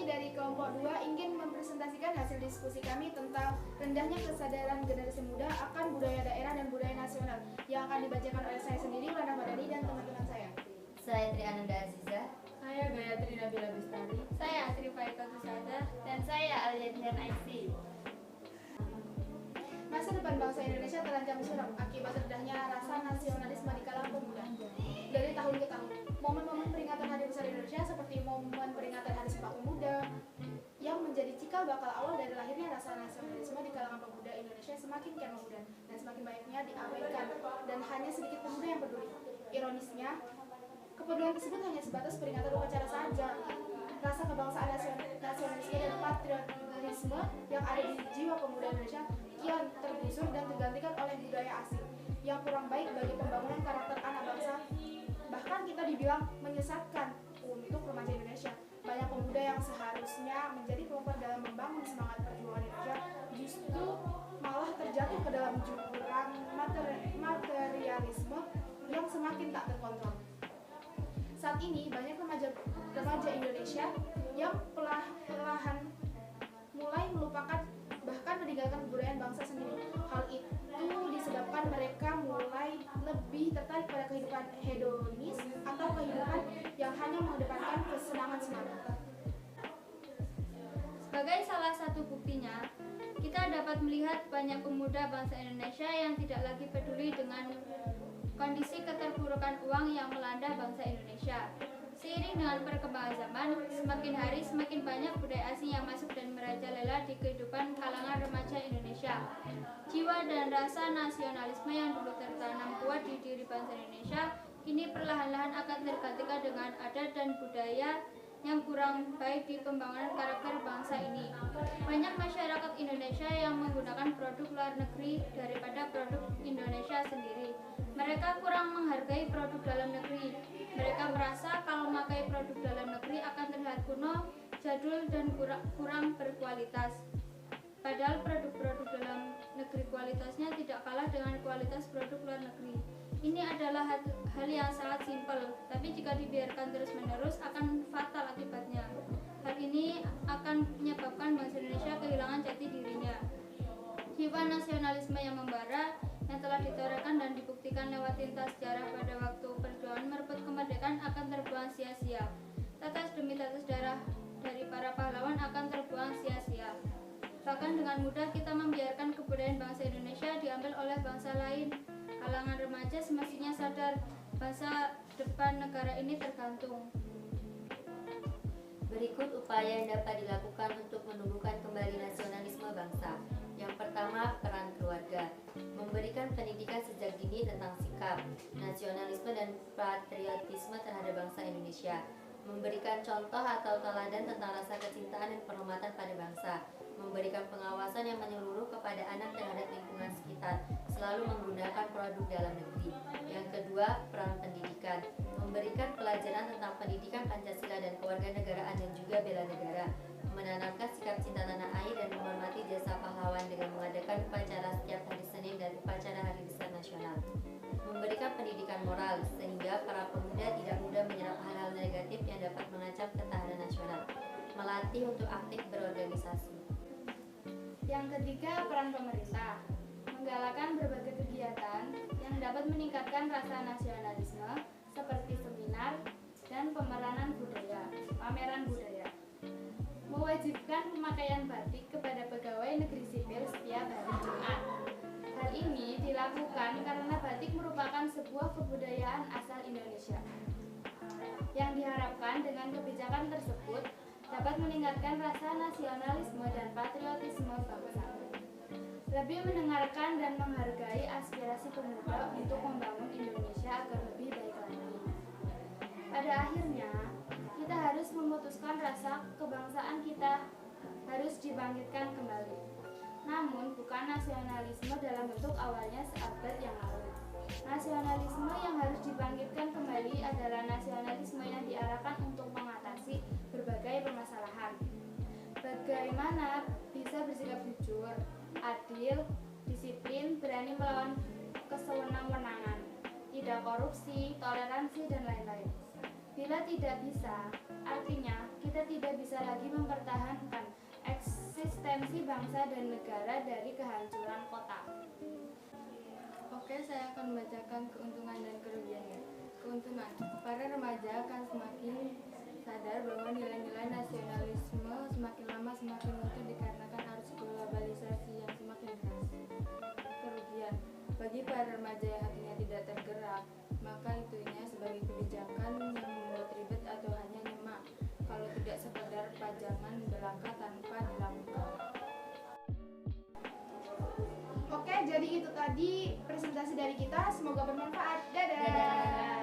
dari kelompok 2 ingin mempresentasikan hasil diskusi kami tentang rendahnya kesadaran generasi muda akan budaya daerah dan budaya nasional yang akan dibacakan oleh saya sendiri, Lana Madani, dan teman-teman saya. Saya Triananda Aziza. Saya Gayatri Nabila Bistari. Saya Asri Faikal Tusada. Dan saya Aliandian Aiksi. Masa depan bangsa Indonesia terancam suram akibat rendahnya rasa nasionalisme di kalangan pemuda. Dari tahun ke tahun, momen-momen peringatan Hari Besar Indonesia seperti momen peringatan Hari Sumpah Pemuda yang menjadi cikal bakal awal dari lahirnya rasa nasionalisme di kalangan pemuda Indonesia semakin kian memudar dan semakin banyaknya diabaikan dan hanya sedikit pemuda yang peduli. Ironisnya, kepedulian tersebut hanya sebatas peringatan upacara saja. Rasa kebangsaan nasionalisme dan patriotisme yang ada di jiwa pemuda Indonesia kian tergusur dan tergantikan oleh budaya asing yang kurang baik bagi pembangunan karakter anak bangsa. Bahkan kita dibilang menyesatkan untuk remaja Indonesia. Banyak pemuda yang seharusnya menjadi pelopor dalam membangun semangat perjuangan Indonesia justru malah terjatuh ke dalam jurang materialisme yang semakin tak terkontrol. Saat ini banyak remaja Indonesia yang perlahan mulai melupakan bahkan meninggalkan kebudayaan bangsa sendiri. Hal itu disebabkan mereka mulai lebih tertarik pada kehidupan hedonis atau kehidupan yang hanya mengedepankan kesenangan semata. Sebagai salah satu buktinya, kita dapat melihat banyak pemuda bangsa Indonesia yang tidak lagi peduli dengan kondisi keterpurukan uang yang melanda bangsa Indonesia. Seiring dengan perkembangan zaman, semakin hari semakin banyak budaya asing yang masuk dan merajalela di kehidupan kalangan remaja Indonesia. Jiwa dan rasa nasionalisme yang dulu tertanam kuat di diri bangsa Indonesia, kini perlahan-lahan akan tergantikan dengan adat dan budaya yang kurang baik di pembangunan karakter bangsa ini. Banyak masyarakat Indonesia yang menggunakan produk luar negeri daripada produk Indonesia sendiri. Mereka kurang menghargai produk dalam negeri. Mereka merasa kalau memakai produk dalam negeri akan terlihat kuno, jadul, dan kurang berkualitas. Padahal produk-produk dalam negeri kualitasnya tidak kalah dengan kualitas produk luar negeri. Ini adalah hal yang sangat simpel, tapi jika dibiarkan terus-menerus akan fatal akibatnya. Hal ini akan menyebabkan bangsa Indonesia kehilangan jati dirinya. Jiwa nasionalisme yang membara yang telah ditorehkan dan dibuktikan lewat tinta sejarah pada waktu perjuangan merebut kemerdekaan akan terbuang sia-sia. Tetes demi tetes darah dari para pahlawan akan terbuang sia-sia. Bahkan dengan mudah kita membiarkan kebudayaan bangsa Indonesia diambil oleh bangsa lain. Kalangan remaja semestinya sadar bangsa depan negara ini tergantung. Berikut upaya yang dapat dilakukan untuk menumbuhkan kembali nasionalisme bangsa. Yang pertama, peran keluarga. Memberikan pendidikan sejak dini tentang sikap, nasionalisme dan patriotisme terhadap bangsa Indonesia. Memberikan contoh atau teladan tentang rasa kecintaan dan penghormatan pada bangsa. Memberikan pengawasan yang menyeluruh kepada anak terhadap lingkungan sekitar, selalu menggunakan produk dalam negeri. Yang kedua, peran pendidikan. Memberikan pelajaran tentang pendidikan Pancasila dan kewarganegaraan dan juga bela negara. Menanamkan sikap cinta tanah air dan menghormati jasa pahlawan dengan mengadakan upacara setiap hari Senin dan upacara Hari Besar Nasional. Memberikan pendidikan moral sehingga para pemuda tidak mudah menyerap hal-hal negatif yang dapat mengancam ketahanan nasional. Melatih untuk aktif berorganisasi. Yang ketiga, peran pemerintah. Menggalakkan berbagai kegiatan yang dapat meningkatkan rasa nasionalisme seperti seminar dan pameran budaya. Mewajibkan pemakaian batik kepada pegawai negeri sipil setiap hari Jumat. Hal ini dilakukan karena batik merupakan sebuah kebudayaan asal Indonesia. Yang diharapkan dengan kebijakan tersebut dapat meningkatkan rasa nasionalisme dan patriotisme bangsa. Lebih mendengarkan dan menghargai aspirasi pemuda untuk membangun Indonesia agar lebih baik lagi. Pada akhirnya, kita harus memutuskan rasa kebangsaan kita harus dibangkitkan kembali. Namun bukan nasionalisme dalam bentuk awalnya seabad yang lalu. Nasionalisme yang harus dibangkitkan kembali adalah nasionalisme yang diarahkan untuk mengatasi berbagai permasalahan. Bagaimana bisa bersikap jujur, adil, disiplin, berani melawan kesewenang-wenangan, tidak korupsi, toleransi, dan lain-lain. Bila tidak bisa, artinya kita tidak bisa lagi mempertahankan eksistensi bangsa dan negara dari kehancuran kota. Oke, saya akan membacakan keuntungan dan kerugiannya. Keuntungan, para remaja akan semakin sadar bahwa nilai-nilai nasionalisme semakin lama semakin luntur dikarenakan arus globalisasi yang semakin keras. Kerugian, bagi para remaja yang hatinya tidak tergerak, maka itunya sebagai kebijakan yang membuat ribet atau hanya nyemak, kalau tidak sekedar pajangan belaka tanpa dilakukan. Oke, jadi itu tadi presentasi dari kita. Semoga bermanfaat. Dadah. Dadah.